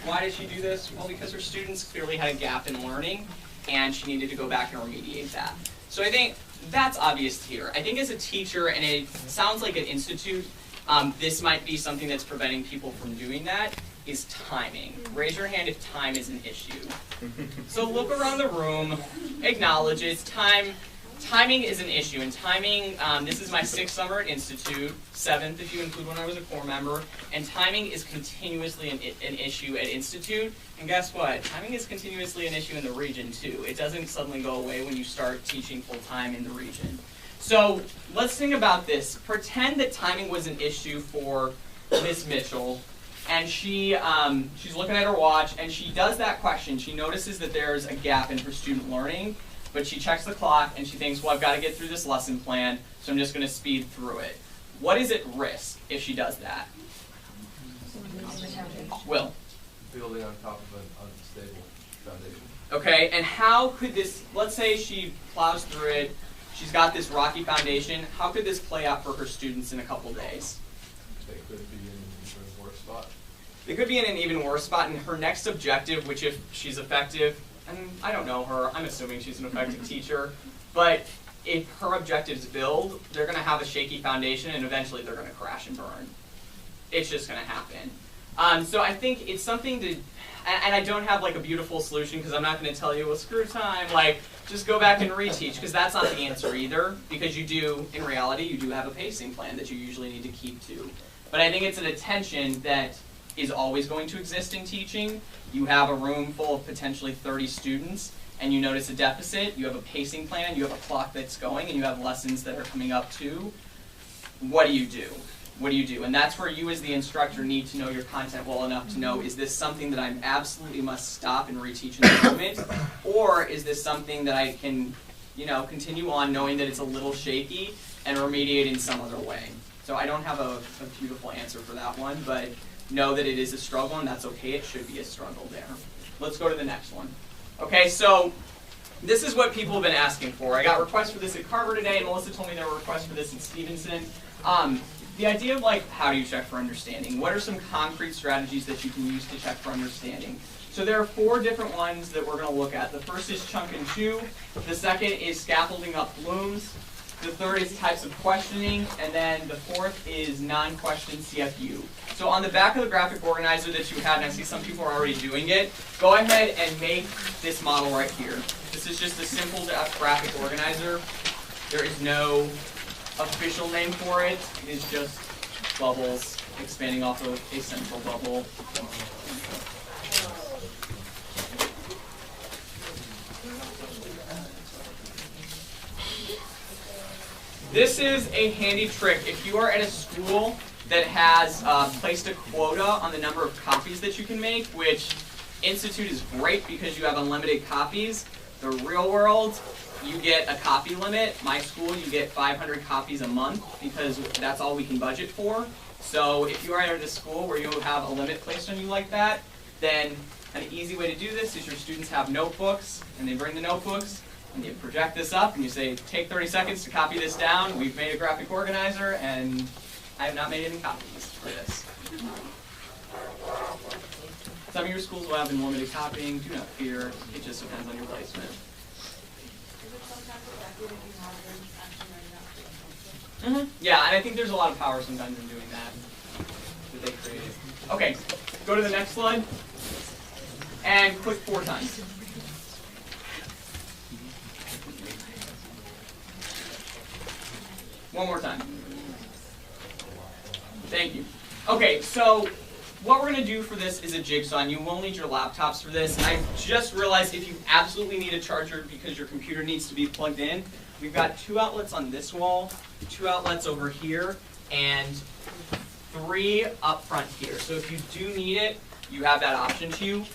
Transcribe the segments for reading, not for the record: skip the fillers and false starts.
Why did she do this? Well, because her students clearly had a gap in learning, and she needed to go back and remediate that. So I think that's obvious here. I think as a teacher, and it sounds like an institute, this might be something that's preventing people from doing that, is timing. Raise your hand if time is an issue. So look around the room, acknowledge it. Timing is an issue, and timing, this is my 6th summer at Institute, 7th if you include when I was a core member, and timing is continuously an issue at Institute, and guess what? Timing is continuously an issue in the region too. It doesn't suddenly go away when you start teaching full-time in the region. So let's think about this. Pretend that timing was an issue for Miss Mitchell, and she's looking at her watch, and she does that question. She notices that there's a gap in her student learning, but she checks the clock, and she thinks, well, I've got to get through this lesson plan, so I'm just going to speed through it. What is at risk if she does that? Will? Building on top of an unstable foundation. Okay, and how could this, let's say she plows through it, she's got this rocky foundation, how could this play out for her students in a couple days? They could be in an even worse spot. They could be in an even worse spot, and her next objective, which if she's effective, and I don't know her, I'm assuming she's an effective teacher, but if her objectives build, they're going to have a shaky foundation, and eventually they're going to crash and burn. It's just going to happen. So I think it's something to, and I don't have like a beautiful solution because I'm not going to tell you, well, screw time, like just go back and reteach, because that's not the answer either, because you do, in reality, you do have a pacing plan that you usually need to keep to. But I think it's an attention that is always going to exist in teaching. You have a room full of potentially 30 students, and you notice a deficit, you have a pacing plan, you have a clock that's going, and you have lessons that are coming up too. What do you do? What do you do? And that's where you as the instructor need to know your content well enough to know, is this something that I absolutely must stop and reteach in the moment, or is this something that I can, continue on knowing that it's a little shaky and remediate in some other way? So I don't have a beautiful answer for that one, but know that it is a struggle, and that's okay. It should be a struggle there. Let's go to the next one. Okay, so this is what people have been asking for. I got requests for this at Carver today, and Melissa told me there were requests for this at Stevenson. The idea of how do you check for understanding? What are some concrete strategies that you can use to check for understanding? So there are 4 different ones that we're going to look at. The first is chunk and chew. The second is scaffolding up blooms. The third is types of questioning, and then the 4th is non-question CFU. So on the back of the graphic organizer that you had, and I see some people are already doing it, go ahead and make this model right here. This is just a simple graphic organizer. There is no official name for it. It is just bubbles expanding off of a central bubble. This is a handy trick. If you are at a school that has placed a quota on the number of copies that you can make, which Institute is great because you have unlimited copies. The real world, you get a copy limit. My school, you get 500 copies a month because that's all we can budget for. So if you are at a school where you have a limit placed on you like that, then an easy way to do this is your students have notebooks, and they bring the notebooks, and you project this up, and you say, take 30 seconds to copy this down. We've made a graphic organizer, and I have not made any copies for this. Some of your schools will have unlimited copying. Do not fear. It just depends on your placement. Yeah, and I think there's a lot of power sometimes in doing that they created. Okay, go to the next slide, and click 4 times. One more time. Thank you. Okay, so what we're going to do for this is a jigsaw, and you will need your laptops for this. And I just realized if you absolutely need a charger because your computer needs to be plugged in, we've got 2 outlets on this wall, 2 outlets over here, and 3 up front here. So if you do need it, you have that option to you.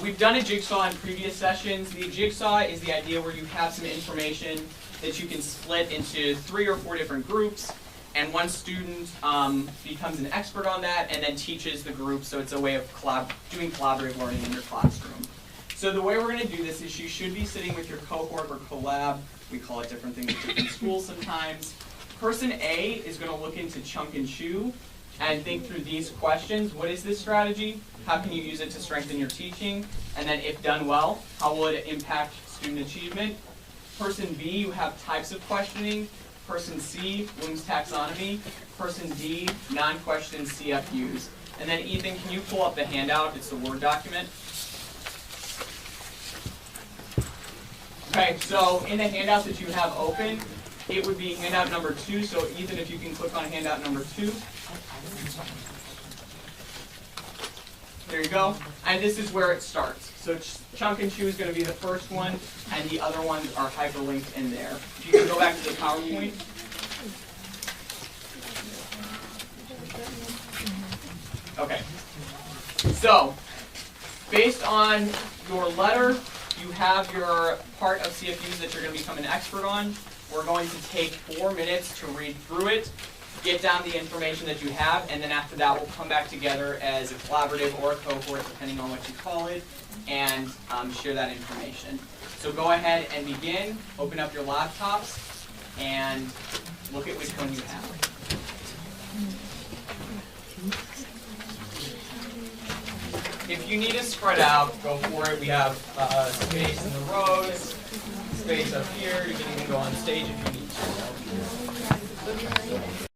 We've done a jigsaw in previous sessions. The jigsaw is the idea where you have some information that you can split into 3 or 4 different groups, and one student becomes an expert on that and then teaches the group, so it's a way of doing collaborative learning in your classroom. So the way we're going to do this is you should be sitting with your cohort or collab. We call it different things at different schools sometimes. Person A is going to look into chunk and chew. and think through these questions. What is this strategy? How can you use it to strengthen your teaching? And then if done well, how will it impact student achievement? Person B, you have types of questioning. Person C, Bloom's taxonomy. Person D, non-question CFUs. And then Ethan, can you pull up the handout? It's the Word document. Okay, so in the handout that you have open, it would be handout number 2. So Ethan, if you can click on handout number 2. There you go. And this is where it starts. So Chunk and Chew is going to be the first one, and the other ones are hyperlinked in there. If you can go back to the PowerPoint. Okay. So, based on your letter, you have your part of CFUs that you're going to become an expert on. We're going to take 4 minutes to read through it, get down the information that you have, and then after that we'll come back together as a collaborative or a cohort, depending on what you call it, and share that information. So go ahead and begin, open up your laptops, and look at which one you have. If you need to spread out, go for it. We have space in the rows, space up here. You can even go on stage if you need to.